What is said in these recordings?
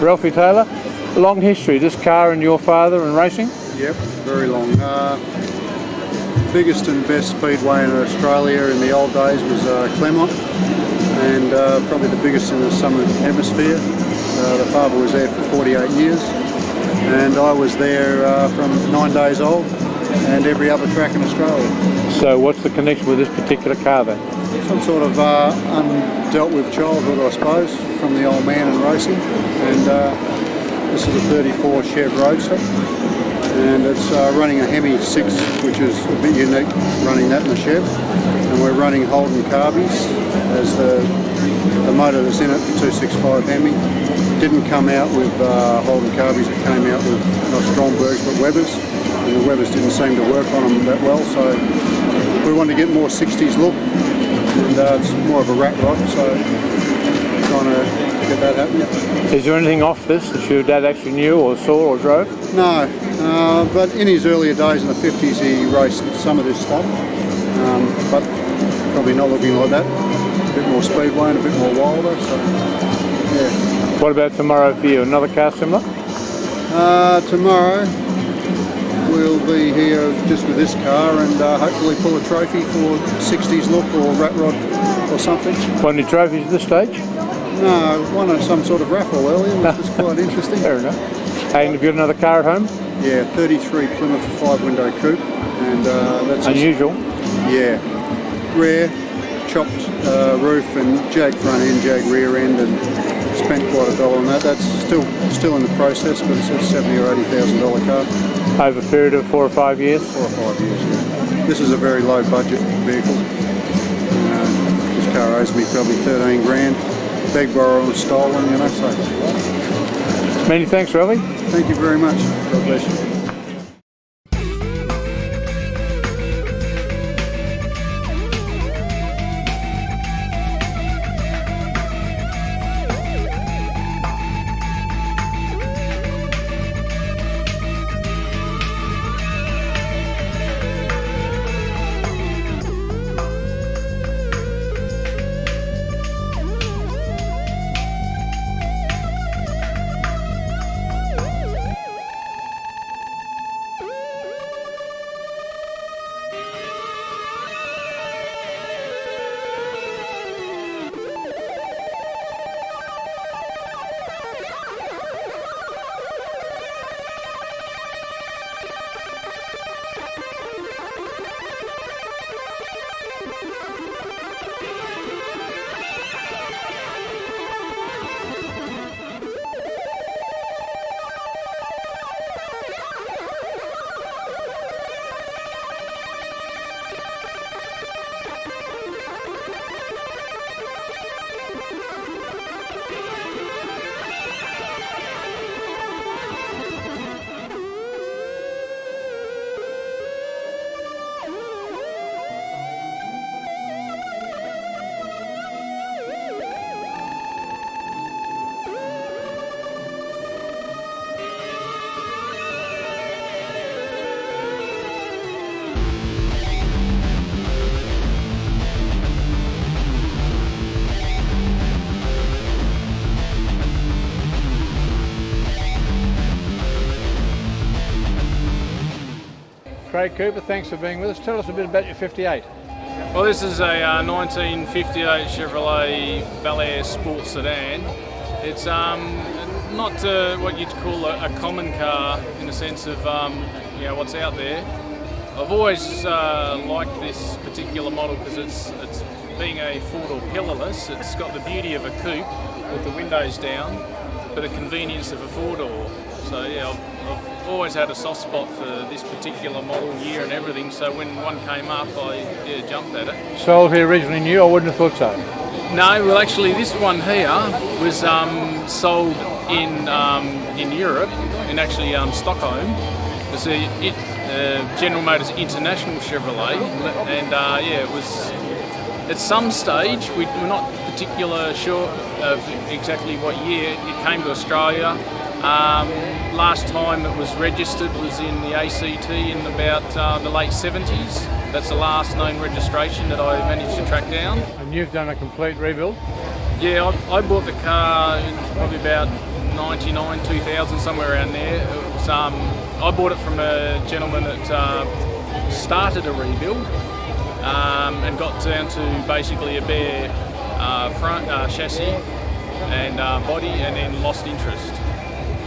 Ralphie Taylor, long history, this car and your father and racing? Yep, very long. Biggest and best speedway in Australia in the old days was Claremont, and probably the biggest in the southern hemisphere. The father was there for 48 years, and I was there from 9 days old, and every other track in Australia. So what's the connection with this particular car then? Some sort of undealt with childhood, I suppose, from the old man and racing. And this is a 34 Chev Roadster, and it's running a Hemi 6, which is a bit unique, running that in a Chev. And we're running Holden Carbies as the motor that's in it, the 265 Hemi. Didn't come out with Holden Carbies, it came out with not Strombergs but Webbers, and the Webbers didn't seem to work on them that well, so we wanted to get more 60s look, and it's more of a rat rod, so trying to get that happening. Is there anything off this that your dad actually knew or saw or drove? No, but in his earlier days in the 50s he raced some of this stuff, but probably not looking like that. A bit more speedway and a bit more wilder, so yeah. What about tomorrow for you? Another car similar? Tomorrow we'll be here just with this car and hopefully pull a trophy for 60s look or rat rod or something. Won any trophies at this stage? No, won some sort of raffle earlier, which was quite interesting. Fair enough. Hey, and have you got another car at home? Yeah, 33 Plymouth 5-window coupe, and that's unusual. Yeah, rare, chopped roof and jag front end, jag rear end, and spent quite $1 on that. That's still in the process, but it's a $70,000 or $80,000 car. Over a period of 4 or 5 years? 4 or 5 years, yeah. This is a very low budget vehicle. This car owes me probably 13 grand. Beg, borrow and stolen, you know, so. Many thanks, Ralphie. Thank you very much. God bless you. Craig Cooper, thanks for being with us. Tell us a bit about your 58. Well, this is a 1958 Chevrolet Bel Air Sport Sedan. It's not what you'd call a common car in the sense of what's out there. I've always liked this particular model because it's being a four-door pillarless. It's got the beauty of a coupe with the windows down, but the convenience of a four-door. So yeah, I've always had a soft spot for this particular model year and everything. So when one came up, I jumped at it. Sold here originally new? I wouldn't have thought so. No, well actually this one here was sold in Europe, in actually Stockholm. It's a General Motors International Chevrolet, and it was at some stage, we're not particular sure of exactly what year it came to Australia. Last time it was registered was in the ACT in about the late 70s. That's the last known registration that I managed to track down. And you've done a complete rebuild? Yeah, I bought the car probably about 99, 2000, somewhere around there. It was, I bought it from a gentleman that started a rebuild and got down to basically a bare front chassis and body, and then lost interest.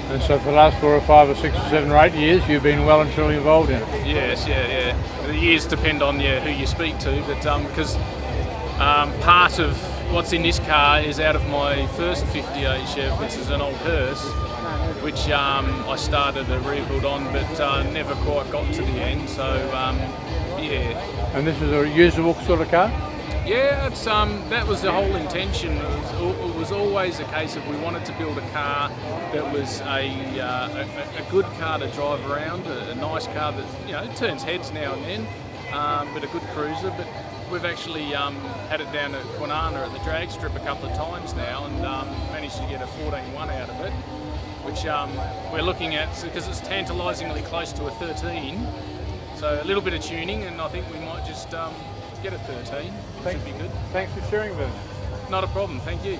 And so for the last 4 or 5 or 6 or 7 or 8 years, you've been well and truly involved in it. Yes, yeah. The years depend on who you speak to, but because part of what's in this car is out of my first 58 Chev, which is an old hearse, which I started a rebuild on, but never quite got to the end. So yeah. And this is a usable sort of car? Yeah, it's that was the whole intention. It was always a case of we wanted to build a car that was a good car to drive around, a nice car that turns heads now and then, but a good cruiser. But we've actually had it down at Kwinana at the drag strip a couple of times now, and managed to get a 14.1 out of it, which we're looking at because it's tantalisingly close to a 13. So a little bit of tuning, and I think we might just get a 13. Should be good. Thanks for sharing with us. Not a problem, thank you.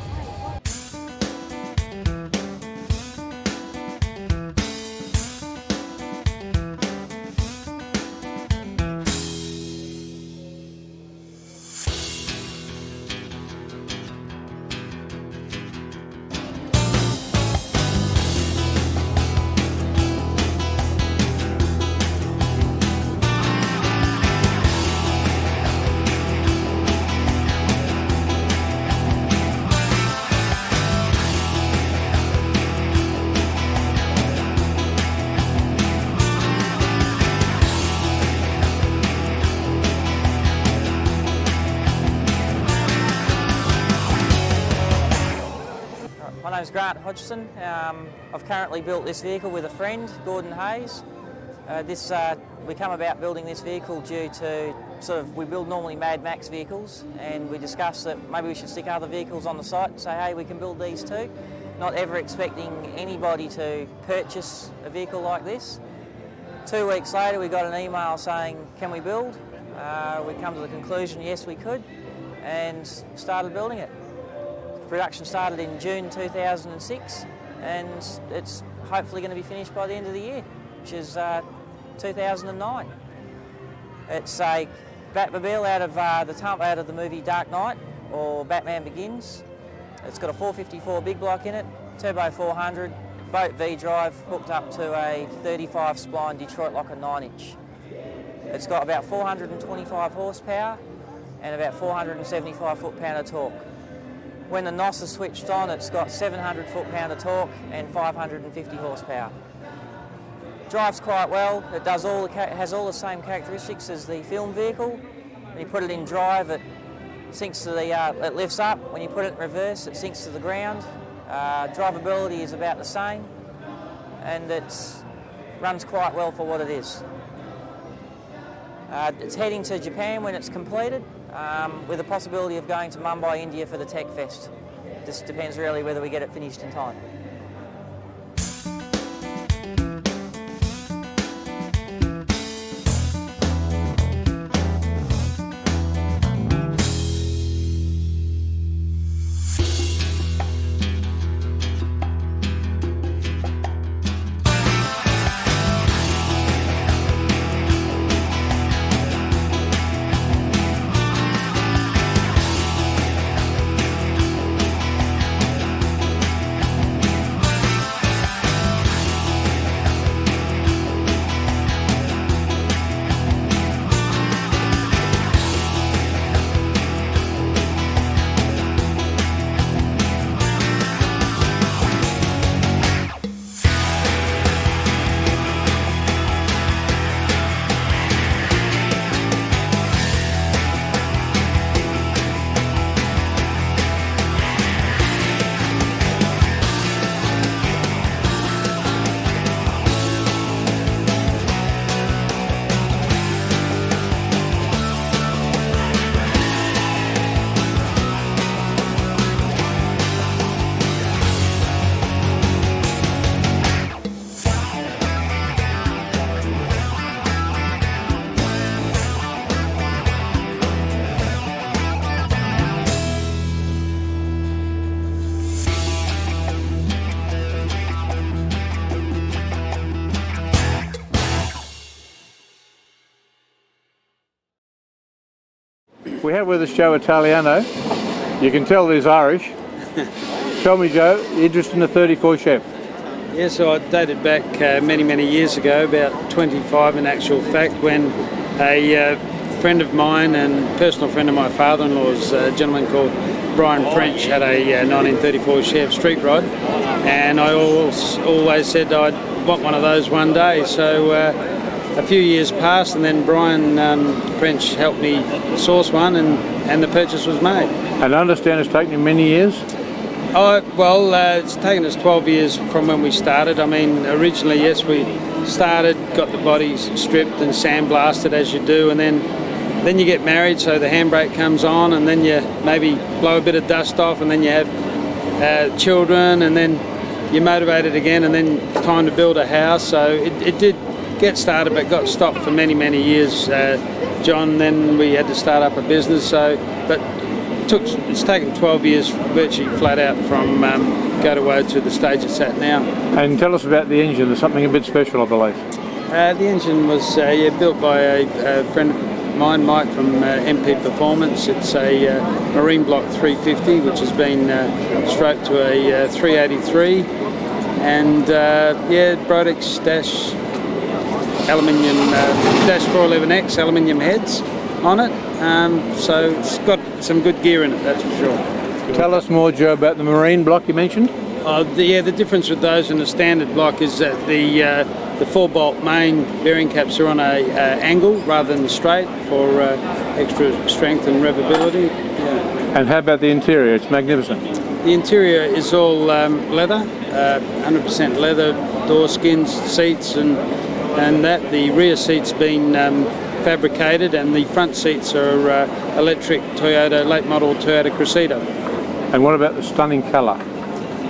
My name's Grant Hodgson. I've currently built this vehicle with a friend, Gordon Hayes. We come about building this vehicle due to we build normally Mad Max vehicles, and we discussed that maybe we should stick other vehicles on the site and say, hey, we can build these too. Not ever expecting anybody to purchase a vehicle like this. 2 weeks later, we got an email saying, can we build? We come to the conclusion, yes, we could, and started building it. Production started in June 2006, and it's hopefully going to be finished by the end of the year, which is 2009. It's a Batmobile out of the movie Dark Knight, or Batman Begins. It's got a 454 big block in it, turbo 400, boat V-drive, hooked up to a 35 spline Detroit Locker 9-inch. It's got about 425 horsepower and about 475 foot-pound of torque. When the NOS is switched on, it's got 700 foot-pound of torque and 550 horsepower. Drives quite well. It has all the same characteristics as the film vehicle. When you put it in drive, it sinks to it lifts up. When you put it in reverse, it sinks to the ground. Drivability is about the same, and it runs quite well for what it is. It's heading to Japan when it's completed, with the possibility of going to Mumbai, India for the Tech Fest. Just depends really whether we get it finished in time. We have with us Joe Italiano. You can tell he's Irish. Tell me, Joe, interest in the 34 Chef. Yeah, so I dated back many years ago, about 25 in actual fact, when a friend of mine and personal friend of my father-in-law's, a gentleman called Brian French, had a 1934 Chev street rod, and I always said I'd want one of those one day. So a few years passed, and then Brian French helped me source one, and the purchase was made. And I understand it's taken you many years? Well, it's taken us 12 years from when we started. I mean, originally, yes, we started, got the bodies stripped and sandblasted as you do, and then you get married, so the handbrake comes on, and then you maybe blow a bit of dust off, and then you have children, and then you're motivated again, and then it's time to build a house. So it did get started, but got stopped for many years, John. Then we had to start up a business. But it's taken 12 years virtually flat out from go to woe to the stage it's at now. And tell us about the engine. There's something a bit special, I believe. The engine was built by a friend of mine, Mike, from MP Performance. It's a Marine Block 350, which has been stroked to a 383, and Brodex dash aluminium dash 411X aluminium heads on it. So it's got some good gear in it, that's for sure. Tell us more, Joe, about the Marine Block you mentioned. The difference with those and the standard block is that the 4-bolt main bearing caps are on a angle rather than straight for extra strength and revability. Yeah. And how about the interior? It's magnificent. The interior is all leather, 100% leather, door skins, seats, and that. The rear seat's been fabricated, and the front seats are electric late model Toyota Cressida. And what about the stunning colour?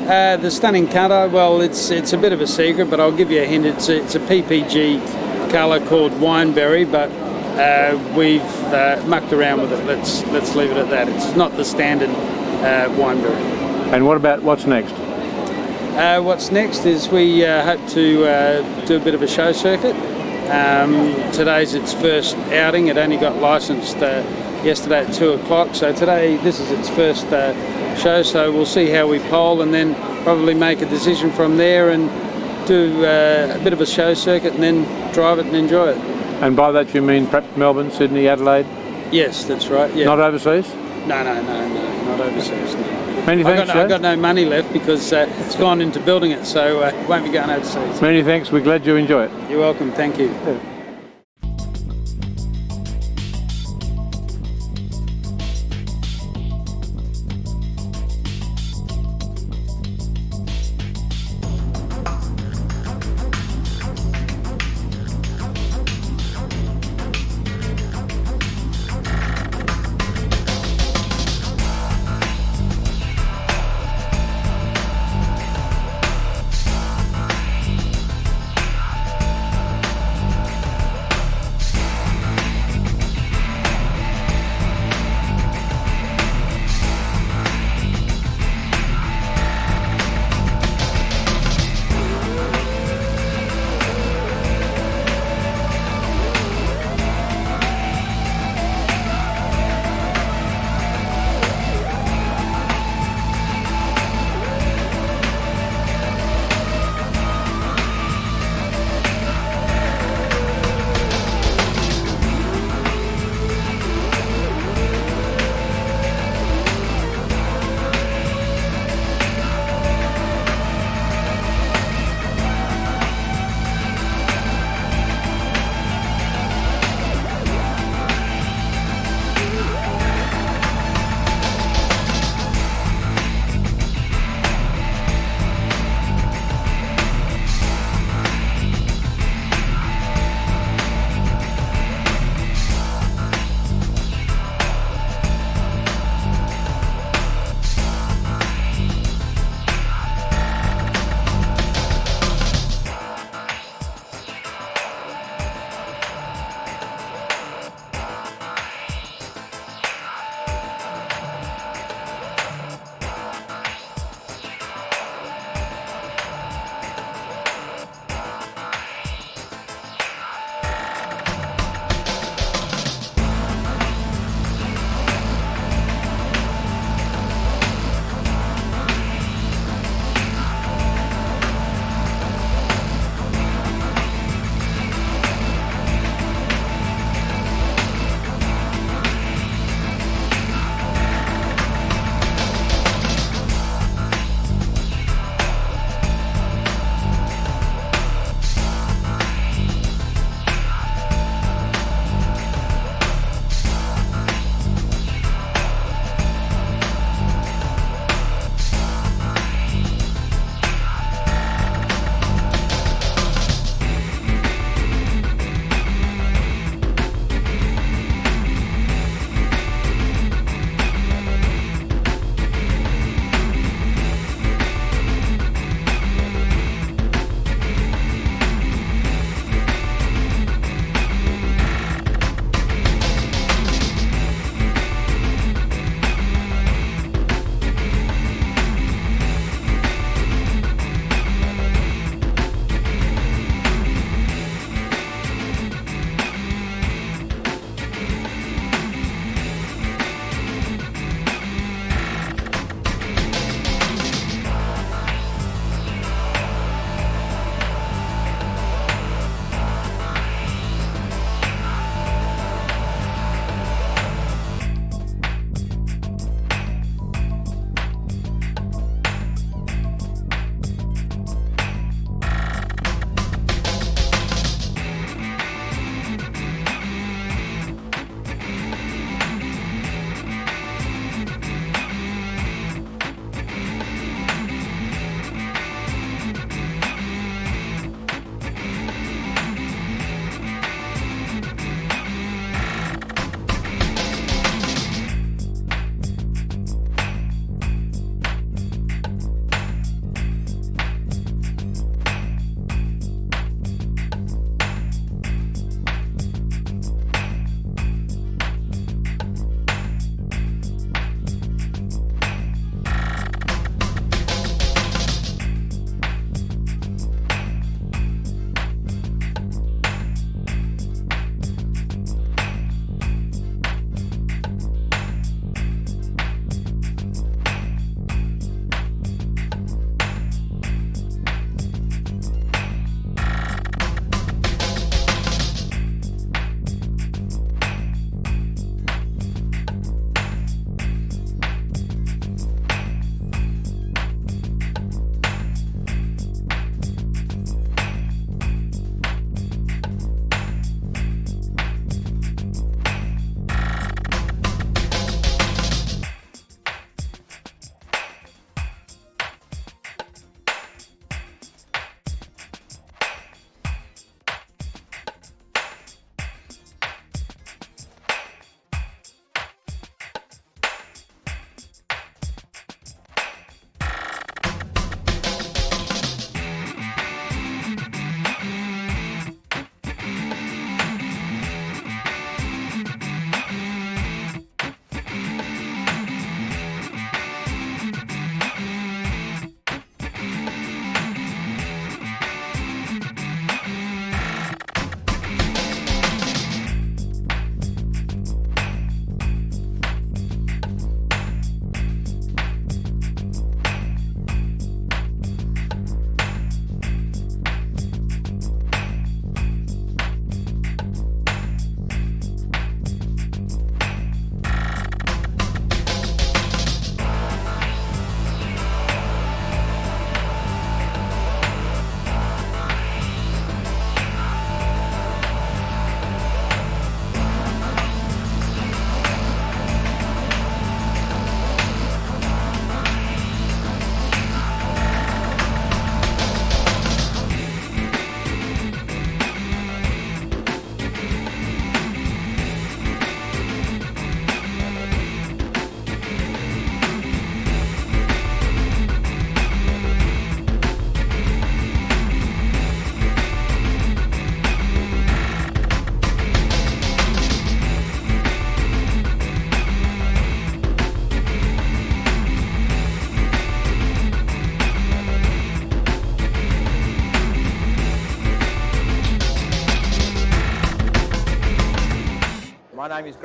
The stunning colour, well, it's a bit of a secret, but I'll give you a hint. It's a PPG colour called Wineberry, but we've mucked around with it. Let's leave it at that. It's not the standard Wineberry. And what about what's next? What's next is we hope to do a bit of a show circuit. Today's its first outing. It only got licensed yesterday at 2 o'clock, so today this is its first show, so we'll see how we poll, and then probably make a decision from there and do a bit of a show circuit and then drive it and enjoy it. And by that you mean perhaps Melbourne, Sydney, Adelaide? Yes, that's right. Yeah. Not overseas? No, not overseas. No. Many thanks, I've got no money left because it's gone into building it, so won't be going overseas. Many thanks. We're glad you enjoy it. You're welcome. Thank you. Yeah.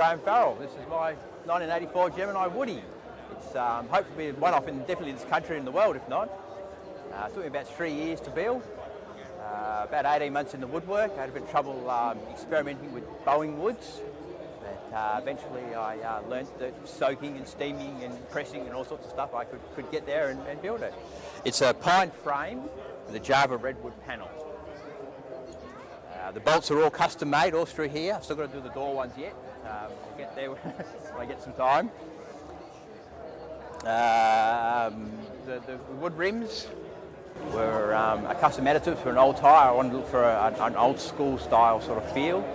Graham Farrell. This is my 1984 Gemini Woody. It's hopefully one off in definitely this country and the world, if not. It took me about 3 years to build. About 18 months in the woodwork. I had a bit of trouble experimenting with bowing woods. But eventually I learnt that soaking and steaming and pressing and all sorts of stuff, I could get there and build it. It's a pine frame with a Java redwood panel. The bolts are all custom made, all through here. I've still got to do the door ones yet. I'll get there when I get some time. The wood rims were a custom additive for an old tyre. I wanted to look for an old school style sort of feel.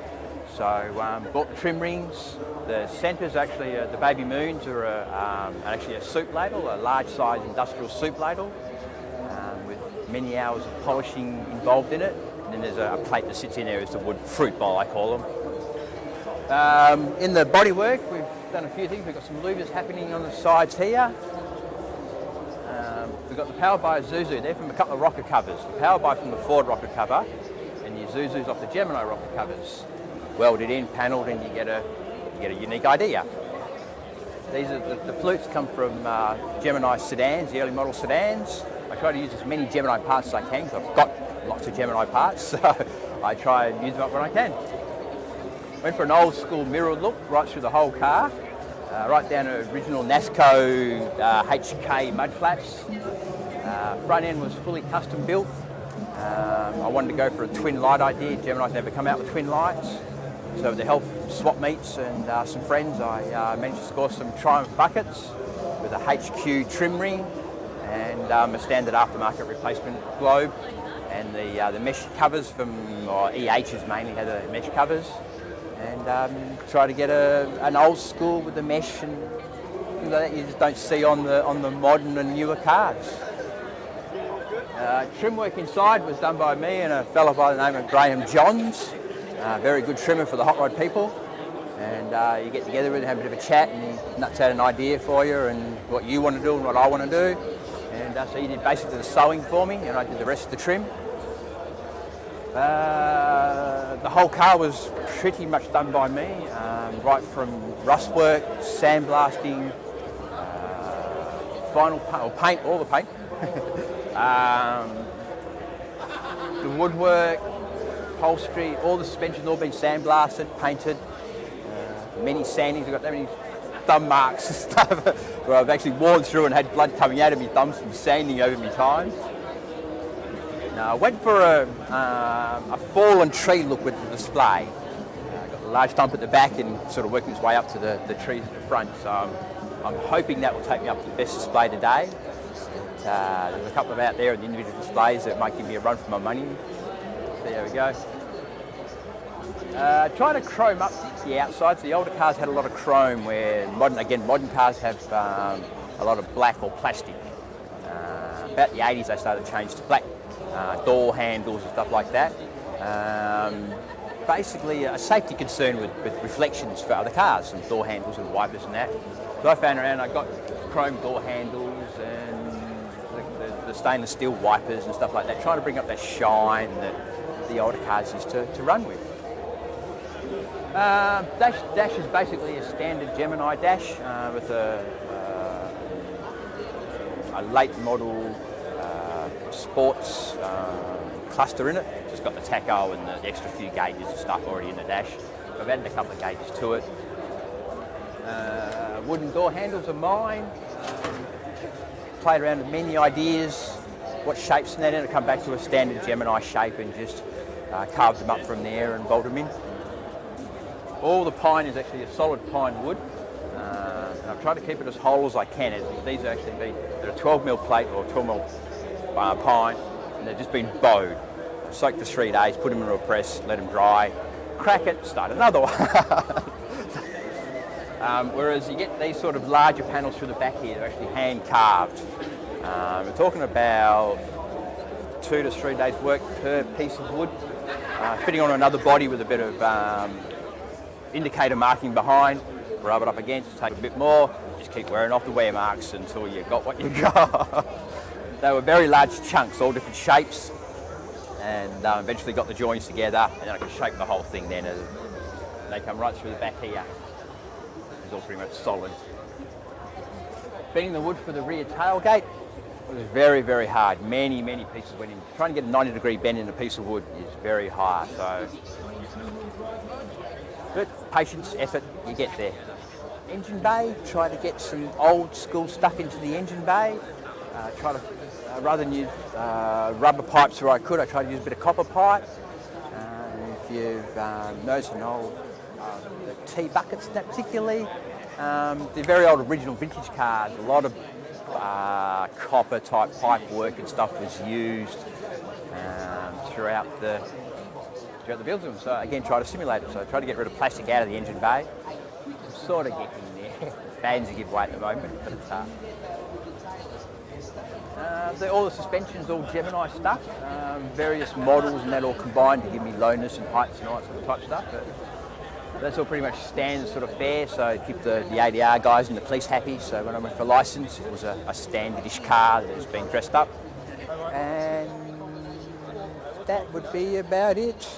So bought the trim rings. The centres actually, the Baby Moons are actually a soup ladle, a large size industrial soup ladle with many hours of polishing involved in it. And then there's a plate that sits in there as the wood fruit bowl, I call them. In the bodywork, we've done a few things. We've got some louvers happening on the sides here. We've got the power by Zuzu. They're from a couple of rocker covers. The power by from the Ford rocker cover, and the Zuzu's off the Gemini rocker covers. Welded in, panelled, and you get a unique idea. These are the flutes come from Gemini sedans, the early model sedans. I try to use as many Gemini parts as I can because I've got lots of Gemini parts, so I try and use them up when I can. Went for an old school mirrored look right through the whole car, right down to original NASCO HK mud flaps. Front end was fully custom built. I wanted to go for a twin light idea. Gemini's never come out with twin lights. So with the help of swap meets and some friends, I managed to score some Triumph buckets with a HQ trim ring and a standard aftermarket replacement globe. And the mesh covers from, or EHs mainly had the mesh covers. And try to get an old school with the mesh and things like that you just don't see on the modern and newer cars. Trim work inside was done by me and a fellow by the name of Graham Johns. Very good trimmer for the hot rod people. And you get together with him, have a bit of a chat, and he nuts out an idea for you and what you want to do and what I want to do. And so he did basically the sewing for me, and I did the rest of the trim. The whole car was pretty much done by me, right from rust work, sandblasting, final paint, all the paint. The woodwork, upholstery, all the suspension all been sandblasted, painted. Many sandings, I've got that many thumb marks and stuff where I've actually worn through and had blood coming out of my thumbs from sanding over my times. I went for a fallen tree look with the display. Got a large stump at the back and sort of working its way up to the trees at the front. So I'm hoping that will take me up to the best display today. There's a couple of out there in the individual displays that might give me a run for my money. So there we go. Trying to chrome up the outsides. The older cars had a lot of chrome, where modern cars have a lot of black or plastic. About the 80s they started to change to black door handles and stuff like that. Basically a safety concern with reflections for other cars and door handles and wipers and that. So I found around, I got chrome door handles and the stainless steel wipers and stuff like that, trying to bring up that shine that the older cars used to run with. Dash is basically a standard Gemini dash with a late model sports cluster in it. Just got the tacho and the extra few gauges and stuff already in the dash. I've added a couple of gauges to it. Wooden door handles are mine. Played around with many ideas, what shapes and that, and I come back to a standard Gemini shape and just carved them up from there and bolt them in. All the pine is actually a solid pine wood. And I've tried to keep it as whole as I can. These are actually they're a 12mm plate or 12mm pine, and they've just been bowed. Soaked for 3 days, put them into a press, let them dry, crack it, start another one. Whereas you get these sort of larger panels through the back here, they're actually hand carved. We're talking about 2 to 3 days work per piece of wood, fitting on another body with a bit of indicator marking behind, rub it up against, take a bit more, just keep wearing off the wear marks until you got what you got. They were very large chunks, all different shapes, and eventually got the joints together, and then I could shape the whole thing then, and they come right through the back here. is all pretty much solid. Bending the wood for the rear tailgate was very, very hard. Many pieces went in. Trying to get a 90-degree bend in a piece of wood is very hard. So, but patience, effort, you get there. Engine bay, try to get some old school stuff into the engine bay. Rather than use rubber pipes where I could, I tried to use a bit of copper pipe. If you've noticed an old T buckets, particularly, the very old original vintage cars, a lot of copper type pipe work and stuff was used throughout the builds. So again, try to simulate it. So I try to get rid of plastic out of the engine bay. I'm sort of getting there. Fans give way at the moment, but it's hard. All the suspensions, all Gemini stuff, various models, and that all combined to give me lowness and heights and all that sort of type stuff. But that's all pretty much standard sort of fare, so keep the ADR guys and the police happy. So when I went for license, it was a standardish car that was being dressed up, and that would be about it.